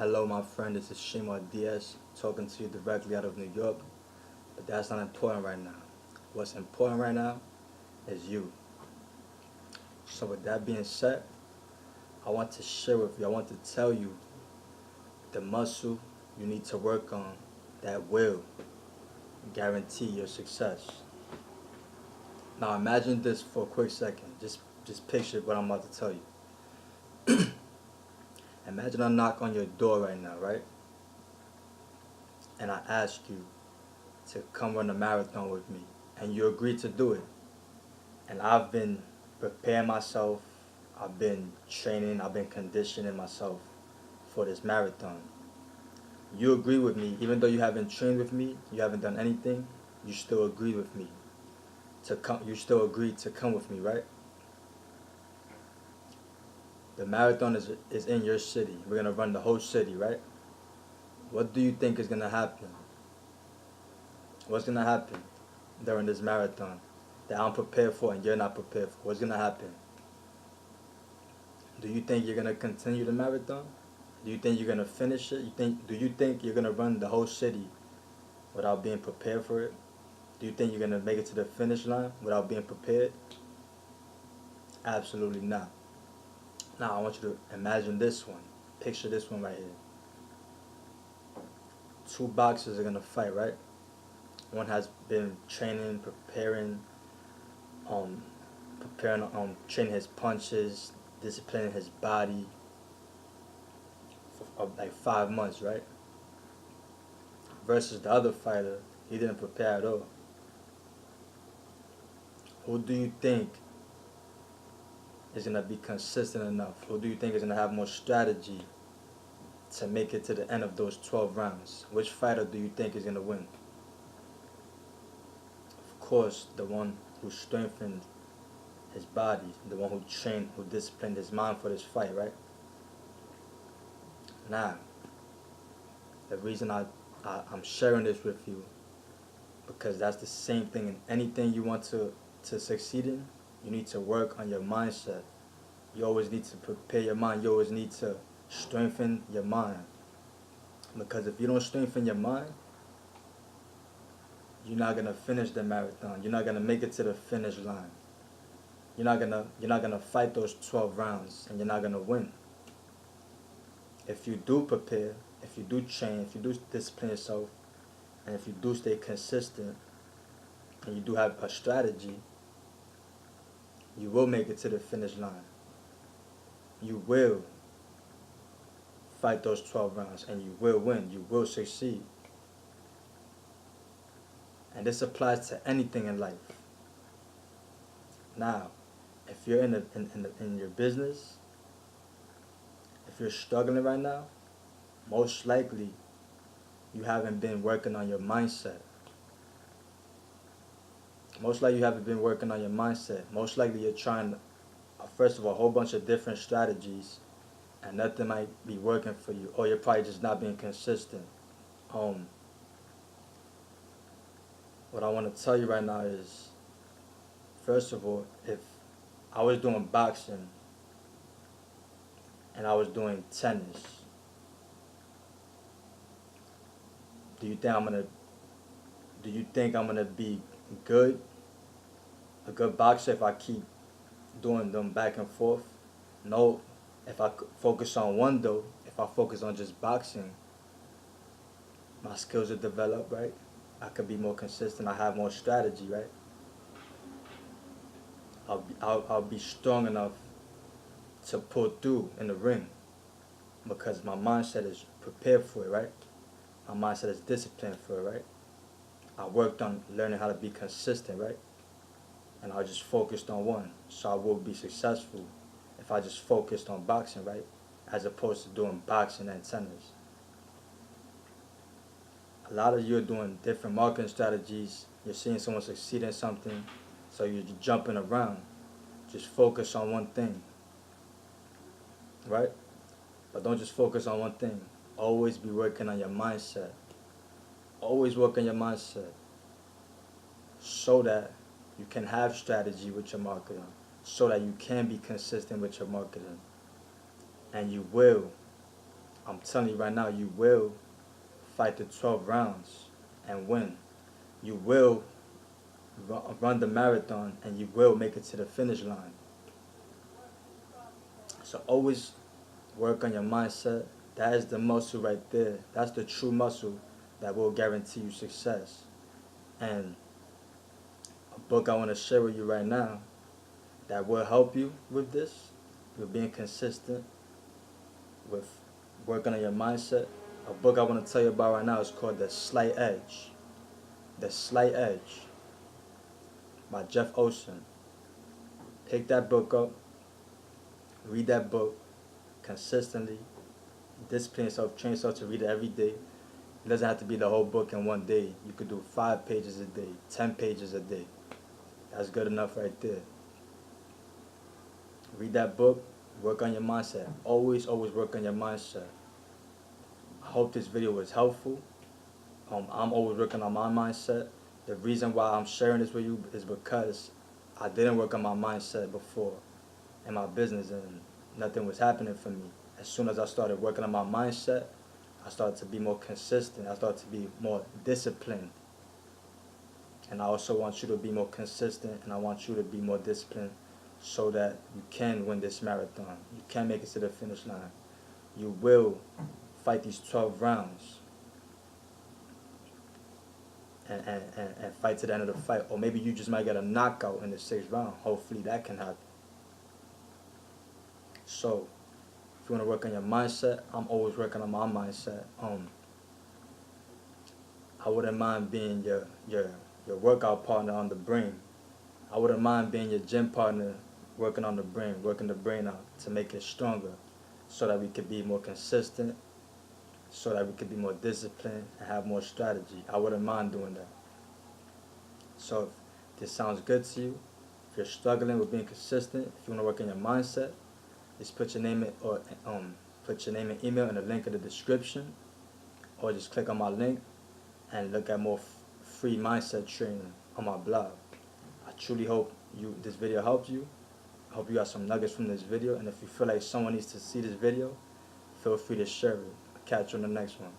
Hello, my friend. This is Shima Diaz talking to you directly out of New York. But that's not important right now. What's important right now is you. So, with that being said, I want to share with you, I want to tell you the muscle you need to work on that will guarantee your success. Now, imagine this for a quick second. Just picture what I'm about to tell you. Imagine I knock on your door right now, right? And I ask you to come run a marathon with me, and you agree to do it. And I've been preparing myself, I've been training, I've been conditioning myself for this marathon. You agree with me, even though you haven't trained with me, you haven't done anything, you still agree with me to come. You still agree to come with me, right? The marathon is in your city. We're gonna run the whole city, right? What do you think is gonna happen? What's gonna happen during this marathon that I'm prepared for and you're not prepared for? What's gonna happen? Do you think you're gonna continue the marathon? Do you think you're gonna finish it? Do you think you're gonna run the whole city without being prepared for it? Do you think you're gonna make it to the finish line without being prepared? Absolutely not. Now I want you to imagine this one. Picture this one right here. Two boxers are gonna fight, right? One has been training, um, training his punches, disciplining his body for like 5 months, right? Versus the other fighter, he didn't prepare at all. Who do you think is gonna be consistent enough? Who do you think is gonna have more strategy to make it to the end of those 12 rounds? Which fighter do you think is gonna win? Of course, the one who strengthened his body, the one who trained, who disciplined his mind for this fight, right? Now, the reason I'm sharing this with you, because that's the same thing in anything you want to succeed in. You need to work on your mindset. You always need to prepare your mind. You always need to strengthen your mind. Because if you don't strengthen your mind, you're not gonna finish the marathon. You're not gonna make it to the finish line. You're not gonna fight those 12 rounds and you're not gonna win. If you do prepare, if you do train, if you do discipline yourself, and if you do stay consistent and you do have a strategy, you will make it to the finish line. You will fight those 12 rounds and you will win. You will succeed. And this applies to anything in life. Now, if you're in your business, if you're struggling right now, most likely you haven't been working on your mindset. Most likely you haven't been working on your mindset. Most likely you're trying, first of all, a whole bunch of different strategies and nothing might be working for you, or you're probably just not being consistent. Um, what I want to tell you right now is, first of all, if I was doing boxing and I was doing tennis, do you think I'm gonna do you think I'm gonna be good, a good boxer if I keep doing them back and forth? No. If I focus on one though, if I focus on just boxing, my skills will develop, right? I could be more consistent. I have more strategy, right? I'll be strong enough to pull through in the ring because my mindset is prepared for it, right? My mindset is disciplined for it, right? I worked on learning how to be consistent, right? And I just focused on one, so I will be successful if I just focused on boxing, right? As opposed to doing boxing and tennis. A lot of you are doing different marketing strategies. You're seeing someone succeed in something, so you're jumping around. Just focus on one thing, right? But don't just focus on one thing. Always be working on your mindset. Always work on your mindset so that you can have strategy with your marketing, so that you can be consistent with your marketing, and you will I'm telling you right now, you will fight the 12 rounds and win. You will run the marathon and you will make it to the finish line. So always work on your mindset. That is the muscle right there. That's the true muscle that will guarantee you success. And a book I want to share with you right now that will help you with this, with being consistent, with working on your mindset. A book I want to tell you about right now is called The Slight Edge. The Slight Edge by Jeff Olson. Pick that book up, read that book consistently, discipline yourself, train yourself to read it every day. It doesn't have to be the whole book in one day. You could do 5 pages a day, 10 pages a day. That's good enough right there. Read that book, work on your mindset. Always work on your mindset. I hope this video was helpful. I'm always working on my mindset. The reason why I'm sharing this with you is because I didn't work on my mindset before in my business and nothing was happening for me. As soon as I started working on my mindset, I started to be more consistent. I started to be more disciplined. And I also want you to be more consistent and I want you to be more disciplined so that you can win this marathon. You can make it to the finish line. You will fight these 12 rounds and fight to the end of the fight. Or maybe you just might get a knockout in the 6th round. Hopefully that can happen. So, if you want to work on your mindset, I'm always working on my mindset. I wouldn't mind being your workout partner on the brain. I wouldn't mind being your gym partner, working on the brain, working the brain out to make it stronger, so that we could be more consistent, so that we could be more disciplined and have more strategy. I wouldn't mind doing that. So if this sounds good to you, if you're struggling with being consistent, if you want to work on your mindset, just put your name and email in the link in the description, or just click on my link and look at more free mindset training on my blog. I truly hope this video helped you. I hope you got some nuggets from this video, and if you feel like someone needs to see this video, feel free to share it. I'll catch you on the next one.